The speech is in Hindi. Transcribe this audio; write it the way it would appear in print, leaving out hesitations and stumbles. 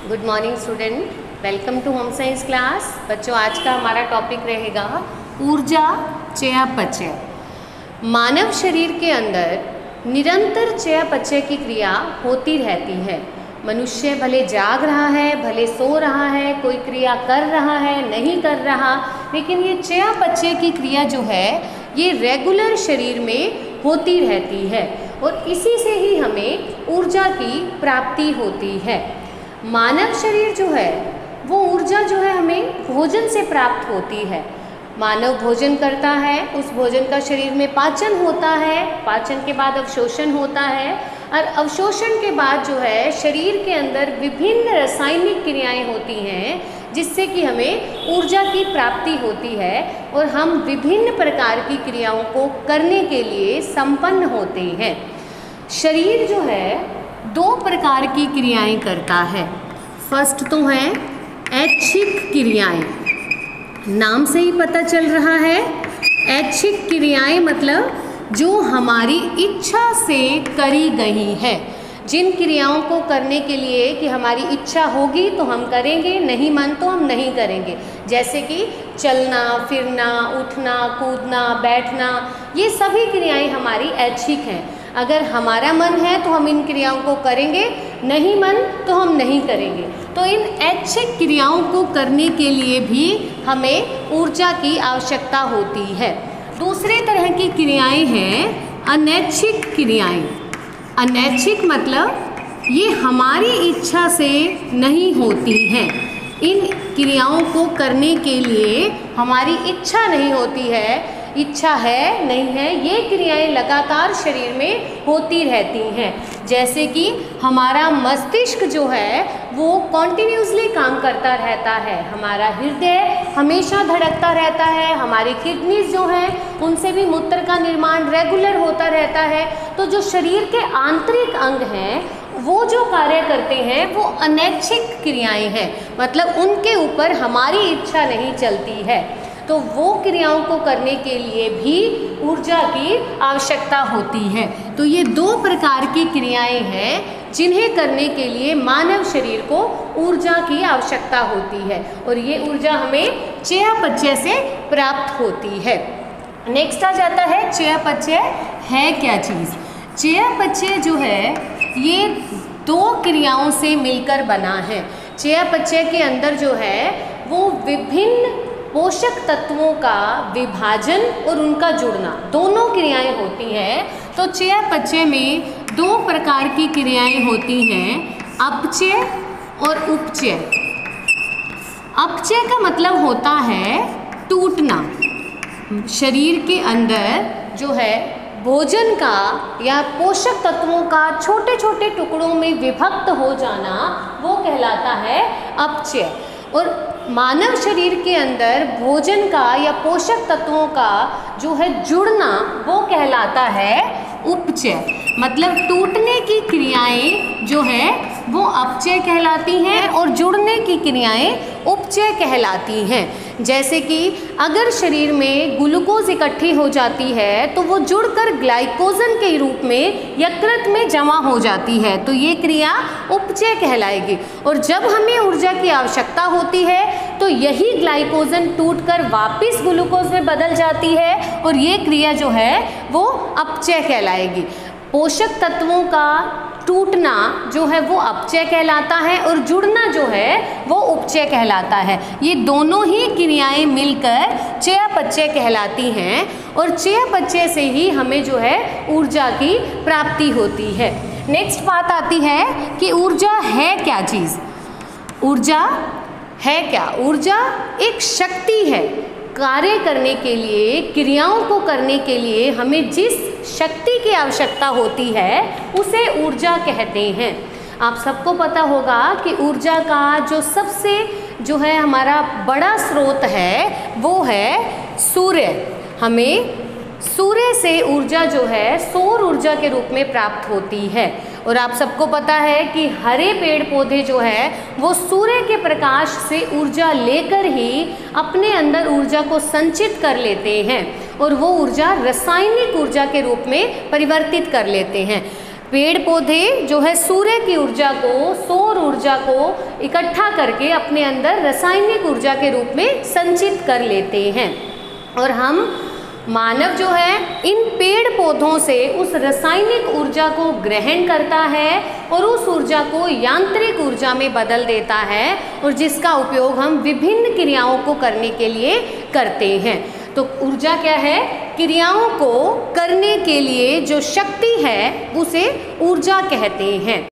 Good morning student, welcome to home science class. बच्चों, आज का हमारा टॉपिक रहेगा ऊर्जा चयापचय। मानव शरीर के अंदर निरंतर चयापचय की क्रिया होती रहती है। मनुष्य भले जाग रहा है, भले सो रहा है, कोई क्रिया कर रहा है, नहीं कर रहा, लेकिन ये चयापचय की क्रिया जो है ये रेगुलर शरीर में होती रहती है और इसी से ही हमें ऊर्जा की प्राप्ति होती है। मानव शरीर जो है वो ऊर्जा जो है हमें भोजन से प्राप्त होती है। मानव भोजन करता है, उस भोजन का शरीर में पाचन होता है, पाचन के बाद अवशोषण होता है और अवशोषण के बाद जो है शरीर के अंदर विभिन्न रासायनिक क्रियाएं होती हैं जिससे कि हमें ऊर्जा की प्राप्ति होती है और हम विभिन्न प्रकार की क्रियाओं को करने के लिए संपन्न होते हैं। शरीर जो है दो प्रकार की क्रियाएं करता है। फर्स्ट तो है ऐच्छिक क्रियाएं, नाम से ही पता चल रहा है। ऐच्छिक क्रियाएं मतलब जो हमारी इच्छा से करी गई है, जिन क्रियाओं को करने के लिए कि हमारी इच्छा होगी तो हम करेंगे, नहीं मन तो हम नहीं करेंगे। जैसे कि चलना फिरना, उठना कूदना, बैठना, ये सभी क्रियाएं हमारी ऐच्छिक हैं। अगर हमारा मन है तो हम इन क्रियाओं को करेंगे, नहीं मन तो हम नहीं करेंगे। तो इन ऐच्छिक क्रियाओं को करने के लिए भी हमें ऊर्जा की आवश्यकता होती है। दूसरे तरह की क्रियाएं हैं अनैच्छिक क्रियाएं। अनैच्छिक मतलब ये हमारी इच्छा से नहीं होती हैं। इन क्रियाओं को करने के लिए हमारी इच्छा नहीं होती है, इच्छा है नहीं है, ये क्रियाएं लगातार शरीर में होती रहती हैं। जैसे कि हमारा मस्तिष्क जो है वो कॉन्टिन्यूसली काम करता रहता है, हमारा हृदय हमेशा धड़कता रहता है, हमारी किडनीज जो हैं उनसे भी मूत्र का निर्माण रेगुलर होता रहता है। तो जो शरीर के आंतरिक अंग हैं वो जो कार्य करते हैं वो अनैच्छिक क्रियाएं हैं, मतलब उनके ऊपर हमारी इच्छा नहीं चलती है। तो वो क्रियाओं को करने के लिए भी ऊर्जा की आवश्यकता होती है। तो ये दो प्रकार की क्रियाएं हैं जिन्हें करने के लिए मानव शरीर को ऊर्जा की आवश्यकता होती है और ये ऊर्जा हमें चयापचय से प्राप्त होती है। नेक्स्ट आ जाता है चयापचय है क्या चीज़। चयापचय जो है ये दो क्रियाओं से मिलकर बना है। चयापचय के अंदर जो है वो विभिन्न पोषक तत्वों का विभाजन और उनका जुड़ना, दोनों क्रियाएं होती हैं। तो चयापचय में दो प्रकार की क्रियाएं होती हैं, अपचय और उपचय। अपचय का मतलब होता है टूटना। शरीर के अंदर जो है भोजन का या पोषक तत्वों का छोटे छोटे टुकड़ों में विभक्त हो जाना वो कहलाता है अपचय। और मानव शरीर के अंदर भोजन का या पोषक तत्वों का जो है जुड़ना वो कहलाता है उपचय। मतलब टूटने की क्रियाएं जो है वो अपचय कहलाती हैं और जुड़ने की क्रियाएं उपचय कहलाती हैं। जैसे कि अगर शरीर में ग्लूकोज इकट्ठी हो जाती है तो वो जुड़कर ग्लाइकोजन के रूप में यकृत में जमा हो जाती है, तो ये क्रिया उपचय कहलाएगी। और जब हमें ऊर्जा की आवश्यकता होती है तो यही ग्लाइकोजन टूटकर वापस ग्लूकोज में बदल जाती है और ये क्रिया जो है वो अपचय कहलाएगी। पोषक तत्वों का टूटना जो है वो अपचय कहलाता है और जुड़ना जो है वो उपचय कहलाता है। ये दोनों ही क्रियाएं मिलकर चयापचय कहलाती हैं और चयापचय से ही हमें जो है ऊर्जा की प्राप्ति होती है। नेक्स्ट बात आती है कि ऊर्जा है क्या चीज़। ऊर्जा है क्या? ऊर्जा एक शक्ति है। कार्य करने के लिए, क्रियाओं को करने के लिए हमें जिस शक्ति की आवश्यकता होती है उसे ऊर्जा कहते हैं। आप सबको पता होगा कि ऊर्जा का जो सबसे जो है हमारा बड़ा स्रोत है वो है सूर्य। हमें सूर्य से ऊर्जा जो है सौर ऊर्जा के रूप में प्राप्त होती है। और आप सबको पता है कि हरे पेड़ पौधे जो है वो सूर्य के प्रकाश से ऊर्जा लेकर ही अपने अंदर ऊर्जा को संचित कर लेते हैं और वो ऊर्जा रासायनिक ऊर्जा के रूप में परिवर्तित कर लेते हैं। पेड़ पौधे जो है सूर्य की ऊर्जा को, सौर ऊर्जा को इकट्ठा करके अपने अंदर रासायनिक ऊर्जा के रूप में संचित कर लेते हैं, और हम मानव जो है इन पेड़ पौधों से उस रासायनिक ऊर्जा को ग्रहण करता है और उस ऊर्जा को यांत्रिक ऊर्जा में बदल देता है, और जिसका उपयोग हम विभिन्न क्रियाओं को करने के लिए करते हैं। तो ऊर्जा क्या है? क्रियाओं को करने के लिए जो शक्ति है उसे ऊर्जा कहते हैं।